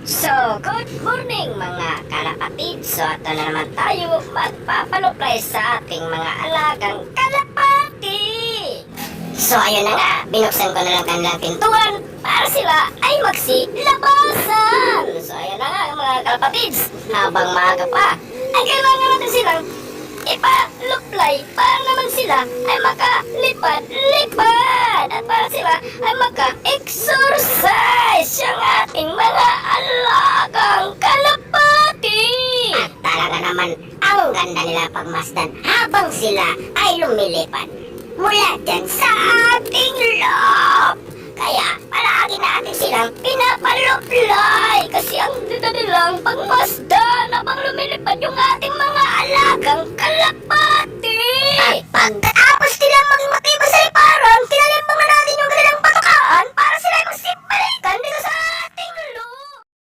So, good morning mga kalapatid. So, ito na naman tayo magpapaluplay sa ating mga alagang kalapati. So, ayun na nga, binuksan ko na lang kanilang pintuan para sila ay magsilabasan. So, ayun na nga mga kalapatids, habang maaga pa, ay kailangan natin silang ipaluplay para naman sila ay makalipad-lipad at para sila ay maka-exercise yung ating mga alagang kalapati. At talaga naman ang ganda nila pagmasdan habang sila ay lumilipad mula dyan sa ating loob. Kaya palagi natin silang pinapaluplay kasi ang ganda nilang pagmasdan habang lumilipad yung ating mga alagang kalapati. At pag